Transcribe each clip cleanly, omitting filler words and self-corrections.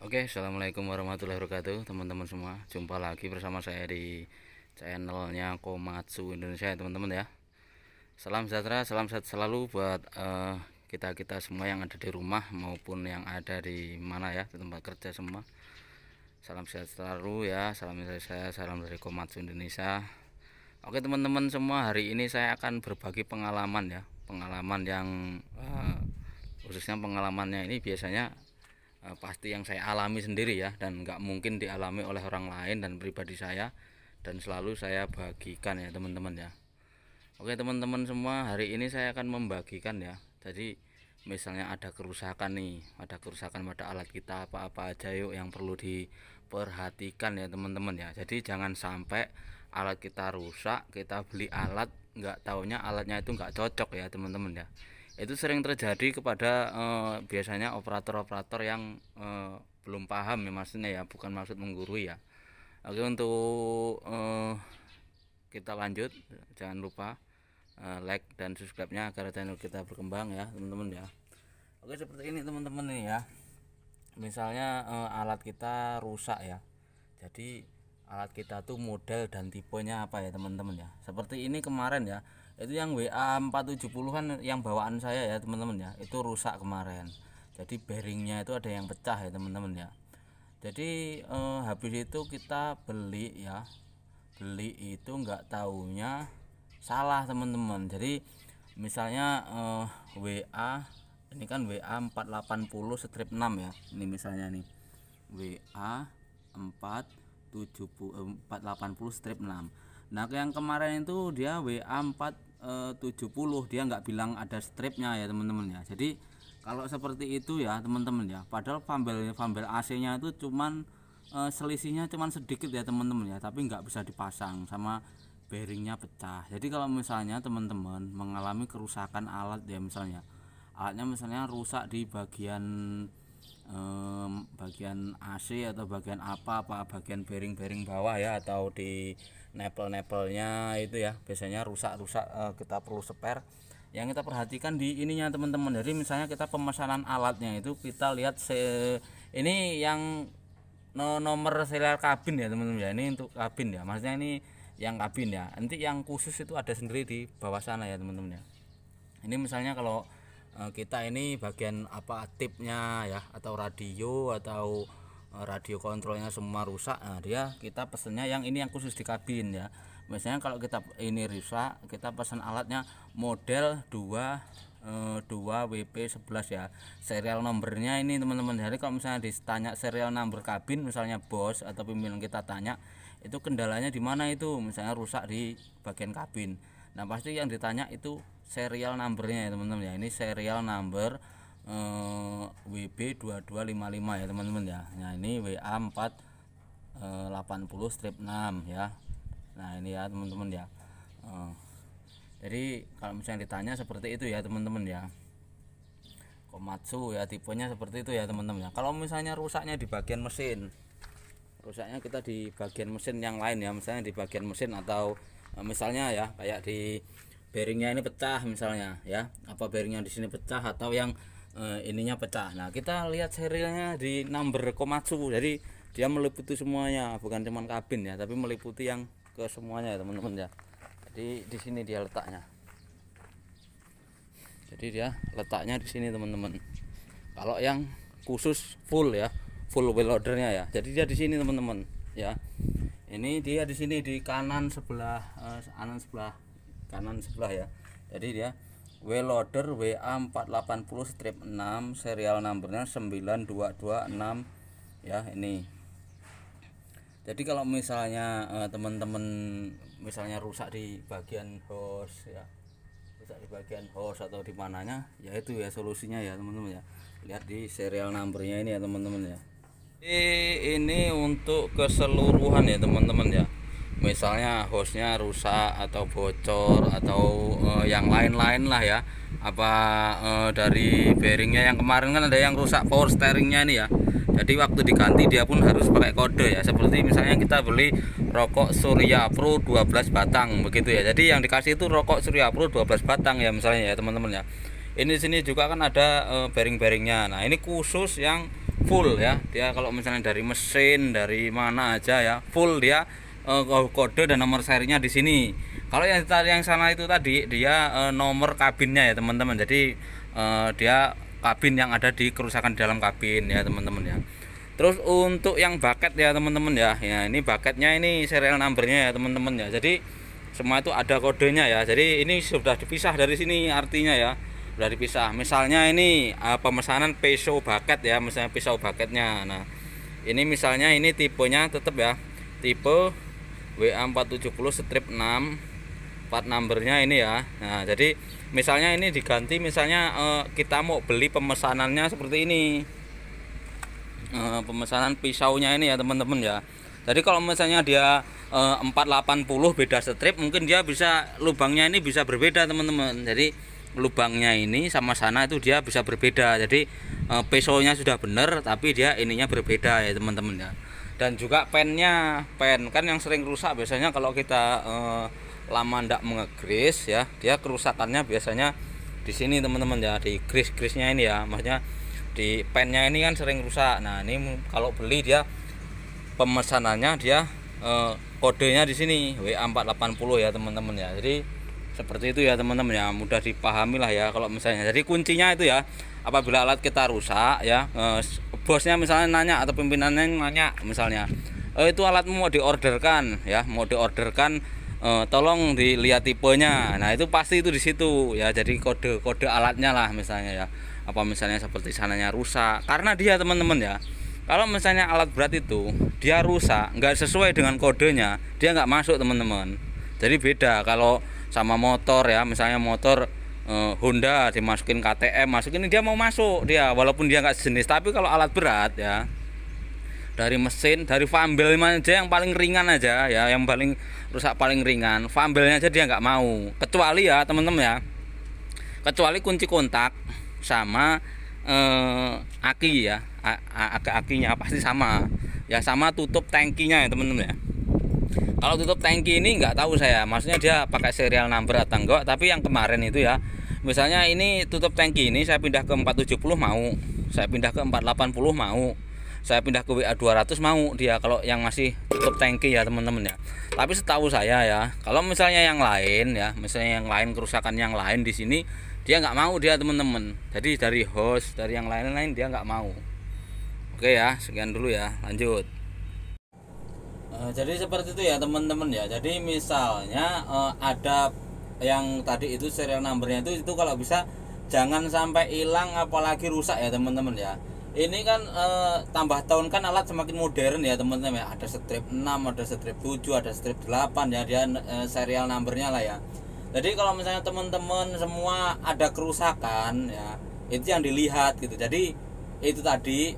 Oke, assalamualaikum warahmatullahi wabarakatuh, teman-teman semua. Jumpa lagi bersama saya di channelnya Komatsu Indonesia, ya teman-teman ya. Salam sejahtera, salam sehat selalu buat kita-kita semua yang ada di rumah maupun yang ada di mana ya, di tempat kerja semua. Salam sehat selalu ya, salam dari saya, salam dari Komatsu Indonesia. Oke teman-teman semua, hari ini saya akan berbagi pengalaman ya, pengalaman yang khususnya pengalamannya ini biasanya pasti yang saya alami sendiri ya, dan nggak mungkin dialami oleh orang lain dan pribadi saya, dan selalu saya bagikan ya teman-teman ya. Oke teman-teman semua, hari ini saya akan membagikan ya. Jadi misalnya ada kerusakan nih, ada kerusakan pada alat kita, apa-apa aja yuk yang perlu diperhatikan ya teman-teman ya. Jadi jangan sampai alat kita rusak, kita beli alat nggak taunya alatnya itu nggak cocok ya teman-teman ya. Itu sering terjadi kepada biasanya operator-operator yang belum paham ya, maksudnya ya, bukan maksud menggurui ya. Oke, untuk kita lanjut, jangan lupa like dan subscribe-nya agar channel kita berkembang ya teman-teman ya. Oke, seperti ini teman-teman nih ya. Misalnya alat kita rusak ya, jadi alat kita tuh model dan tipenya apa ya teman-teman ya. Seperti ini kemarin ya, itu yang WA 470 kan yang bawaan saya ya teman-teman ya, itu rusak kemarin. Jadi bearingnya itu ada yang pecah ya teman-teman ya. Jadi habis itu kita beli ya, beli itu nggak taunya salah teman-teman. Jadi misalnya WA ini kan WA 480 strip 6 ya, ini misalnya nih WA 480 strip 6. Nah yang kemarin itu dia WA 470, dia nggak bilang ada stripnya ya teman-teman ya. Jadi kalau seperti itu ya teman-teman ya, padahal fambel AC nya itu cuman selisihnya cuman sedikit ya teman-teman ya, tapi nggak bisa dipasang sama bearingnya pecah. Jadi kalau misalnya teman-teman mengalami kerusakan alat ya, misalnya alatnya misalnya rusak di bagian AC atau bagian apa bagian bearing bawah ya, atau di nepel-nepelnya itu ya, biasanya rusak-rusak, kita perlu spare. Yang kita perhatikan di ininya teman-teman. Jadi misalnya kita pemesanan alatnya itu kita lihat ini yang nomor serial kabin ya teman-teman ya, ini untuk kabin ya, maksudnya ini yang kabin ya. Nanti yang khusus itu ada sendiri di bawah sana ya teman-teman ya. Ini misalnya kalau kita ini bagian apa tipnya ya, atau radio, atau radio kontrolnya semua rusak, nah dia kita pesennya yang ini yang khusus di kabin ya. Misalnya kalau kita ini rusak, kita pesan alatnya model 2 WP11 ya, serial nomornya ini teman-teman. Jadi kalau misalnya ditanya serial number kabin, misalnya bos atau pimpinan kita tanya itu kendalanya di mana, itu misalnya rusak di bagian kabin, nah pasti yang ditanya itu serial numbernya ya teman-teman ya. Ini serial number WB2255 ya teman-teman ya. Nah ini WA 480 strip 6 ya. Nah ini ya teman-teman ya. Jadi kalau misalnya ditanya seperti itu ya teman-teman ya, Komatsu ya, tipenya seperti itu ya teman-teman ya. Kalau misalnya rusaknya di bagian mesin, rusaknya kita di bagian mesin yang lain ya, misalnya di bagian mesin, atau misalnya ya kayak di bearingnya ini pecah misalnya ya, apa bearingnya di sini pecah, atau yang ininya pecah. Nah kita lihat serialnya di number Komatsu, jadi dia meliputi semuanya, bukan cuma kabin ya, tapi meliputi yang ke semuanya ya teman-teman ya. Jadi di sini dia letaknya, jadi dia letaknya di sini teman-teman. Kalau yang khusus full ya, full wheel loadernya ya, jadi dia di sini teman-teman ya. Ini dia di sini di kanan sebelah kanan sebelah ya. Jadi dia wheel loader WA 480 strip 6, serial numbernya 9226 ya ini. Jadi kalau misalnya teman-teman misalnya rusak di bagian hose ya, rusak di bagian hose atau di mananya ya, itu ya solusinya ya teman-teman ya. Lihat di serial numbernya ini ya teman-teman ya. Ini untuk keseluruhan ya teman-teman ya. Misalnya hostnya rusak atau bocor atau yang lain-lain lah ya, apa dari bearingnya yang kemarin kan ada yang rusak power steeringnya ini ya. Jadi waktu diganti dia pun harus pakai kode ya, seperti misalnya kita beli rokok Surya Pro 12 batang begitu ya. Jadi yang dikasih itu rokok Surya Pro 12 batang ya misalnya ya teman-teman ya. Ini sini juga kan ada bearing-bearingnya. Nah ini khusus yang full ya. Dia kalau misalnya dari mesin, dari mana aja ya, full dia kode dan nomor serinya di sini. Kalau yang sana itu tadi dia nomor kabinnya ya teman-teman. Jadi dia kabin yang ada di kerusakan di dalam kabin ya teman-teman ya. Terus untuk yang bucket ya teman-teman ya, ya ini bucketnya ini serial numbernya ya teman-teman ya. Jadi semua itu ada kodenya ya. Jadi ini sudah dipisah dari sini artinya ya, sudah dipisah. Misalnya ini pemesanan pisau bucket ya, misalnya pisau bucketnya. Nah ini misalnya ini tipenya tetap ya, tipe WA470 strip 6, plat numbernya ini ya. Nah jadi misalnya ini diganti, misalnya kita mau beli pemesanannya seperti ini. Pemesanan pisaunya ini ya teman-teman ya. Jadi kalau misalnya dia 480 beda strip, mungkin dia bisa lubangnya ini bisa berbeda teman-teman. Jadi lubangnya ini sama sana itu dia bisa berbeda. Jadi pisaunya sudah benar tapi dia ininya berbeda ya teman-teman ya. Dan juga pennya, pen kan yang sering rusak biasanya kalau kita lama ndak mengegris ya, dia kerusakannya biasanya di sini teman-teman ya, di gris-grisnya ini ya, maksudnya di pennya ini kan sering rusak. Nah ini kalau beli dia pemesanannya dia kodenya di sini WA480 ya teman-teman ya. Jadi seperti itu ya teman-teman ya, mudah dipahami lah ya kalau misalnya. Jadi kuncinya itu ya, apabila alat kita rusak ya, bosnya misalnya nanya atau pimpinannya nanya misalnya, itu alatmu mau diorderkan ya, mau diorderkan, tolong dilihat tipenya. Nah itu pasti itu di situ ya. Jadi kode alatnya lah misalnya ya, apa misalnya seperti sananya rusak karena dia teman-teman ya. Kalau misalnya alat berat itu dia rusak nggak sesuai dengan kodenya, dia nggak masuk teman-teman. Jadi beda kalau sama motor ya, misalnya motor Honda dimasukin KTM, masukin dia mau masuk dia walaupun dia nggak sejenis. Tapi kalau alat berat ya, dari mesin, dari fambel aja yang paling ringan aja ya, yang paling rusak paling ringan, fambelnya aja dia nggak mau. Kecuali ya teman-teman ya, kecuali kunci kontak sama aki ya, akinya pasti sama ya, sama tutup tangkinya ya teman-teman ya. Kalau tutup tangki ini nggak tahu saya, maksudnya dia pakai serial number atau enggak. Tapi yang kemarin itu ya, misalnya ini tutup tangki ini saya pindah ke 470 mau, saya pindah ke 480 mau, saya pindah ke WA200 mau dia, kalau yang masih tutup tangki ya teman-teman ya. Tapi setahu saya ya, kalau misalnya yang lain ya, misalnya yang lain kerusakan yang lain di sini, dia nggak mau dia teman-teman. Jadi dari host, dari yang lain-lain dia nggak mau. Oke ya, sekian dulu ya, lanjut. Jadi seperti itu ya teman-teman ya. Jadi misalnya ada yang tadi itu serial numbernya itu kalau bisa jangan sampai hilang apalagi rusak ya teman-teman ya. Ini kan tambah tahun kan alat semakin modern ya teman-teman ya. Ada strip 6, ada strip 7, ada strip 8 ya, dia serial numbernya lah ya. Jadi kalau misalnya teman-teman semua ada kerusakan ya, itu yang dilihat gitu. Jadi itu tadi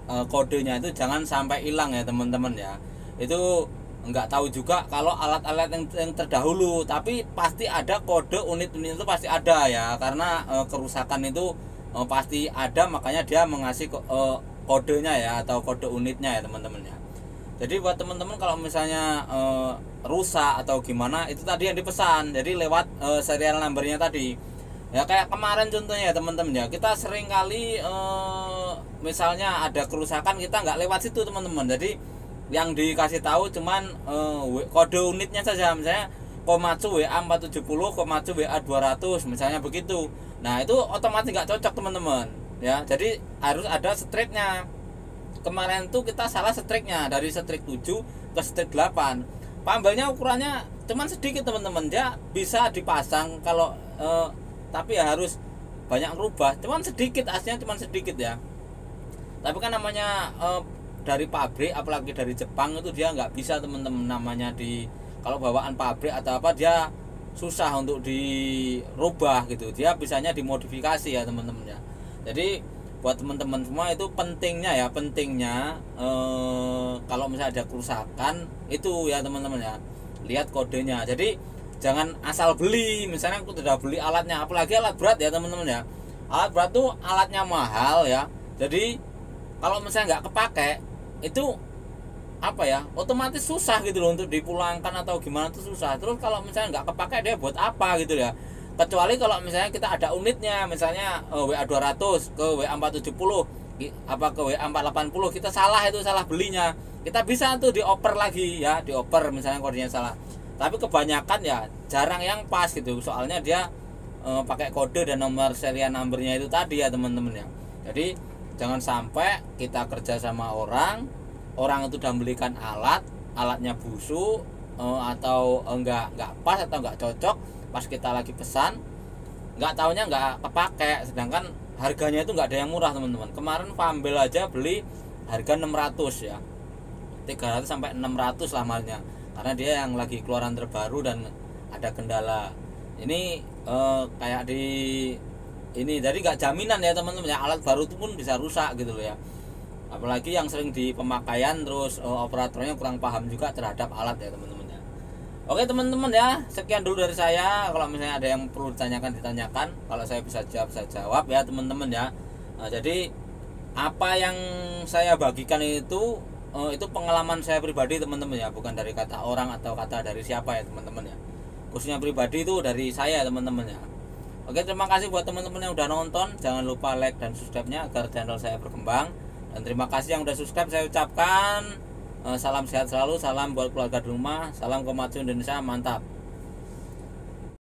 kodenya itu jangan sampai hilang ya teman-teman ya. Itu nggak tahu juga kalau alat-alat yang terdahulu, tapi pasti ada kode unit-unit itu pasti ada ya, karena kerusakan itu pasti ada, makanya dia mengasih kodenya ya, atau kode unitnya ya teman-teman ya. Jadi buat teman-teman kalau misalnya rusak atau gimana, itu tadi yang dipesan, jadi lewat serial numbernya tadi ya. Kayak kemarin contohnya ya teman-teman ya, kita sering kali misalnya ada kerusakan kita nggak lewat situ teman-teman. Jadi yang dikasih tahu cuman kode unitnya saja, misalnya Komatsu WA470, Komatsu WA200 misalnya begitu. Nah itu otomatis nggak cocok teman-teman ya. Jadi harus ada stripnya. Kemarin tuh kita salah striknya, dari strik 7 ke strik 8. Pambelnya ukurannya cuman sedikit teman-teman, dia bisa dipasang kalau tapi ya harus banyak rubah, cuman sedikit, aslinya cuman sedikit ya. Tapi kan namanya dari pabrik, apalagi dari Jepang, itu dia nggak bisa teman-teman, namanya di kalau bawaan pabrik atau apa dia susah untuk dirubah gitu, dia bisanya dimodifikasi ya teman-teman ya. Jadi buat teman-teman semua itu pentingnya ya, kalau misalnya ada kerusakan itu ya teman-teman ya, lihat kodenya. Jadi jangan asal beli, misalnya aku sudah beli alatnya, apalagi alat berat ya teman-teman ya. Alat berat tuh alatnya mahal ya. Jadi kalau misalnya nggak kepake itu apa ya, otomatis susah gitu loh untuk dipulangkan atau gimana tuh susah. Terus kalau misalnya nggak kepake dia buat apa gitu ya. Kecuali kalau misalnya kita ada unitnya, misalnya WA200 ke WA470, apa ke WA 480 kita salah, itu salah belinya, kita bisa tuh dioper lagi ya, dioper misalnya kodenya salah. Tapi kebanyakan ya jarang yang pas gitu, soalnya dia pakai kode dan nomor serial numbernya itu tadi ya teman-teman ya. Jadi jangan sampai kita kerja sama orang itu udah belikan alatnya busuk, atau enggak pas atau enggak cocok, pas kita lagi pesan nggak taunya nggak kepake, sedangkan harganya itu nggak ada yang murah teman-teman. Kemarin Fambel aja beli harga 600 ya, 300 sampai 600 lah malnya, karena dia yang lagi keluaran terbaru dan ada kendala ini kayak di ini. Jadi nggak jaminan ya teman-teman ya, alat baru itu pun bisa rusak gitu loh ya, apalagi yang sering di pemakaian, terus operatornya kurang paham juga terhadap alat ya teman-teman ya. Oke teman-teman ya, sekian dulu dari saya. Kalau misalnya ada yang perlu ditanyakan, kalau saya bisa jawab ya teman-teman ya. Nah, jadi apa yang saya bagikan itu pengalaman saya pribadi teman-teman ya, bukan dari kata orang atau kata dari siapa ya teman-teman ya. Khususnya pribadi itu dari saya teman-teman ya. Oke, terima kasih buat teman-teman yang udah nonton. Jangan lupa like dan subscribe-nya agar channel saya berkembang. Dan terima kasih yang udah subscribe, saya ucapkan salam sehat selalu, salam buat keluarga di rumah, salam Komatsu Indonesia, mantap.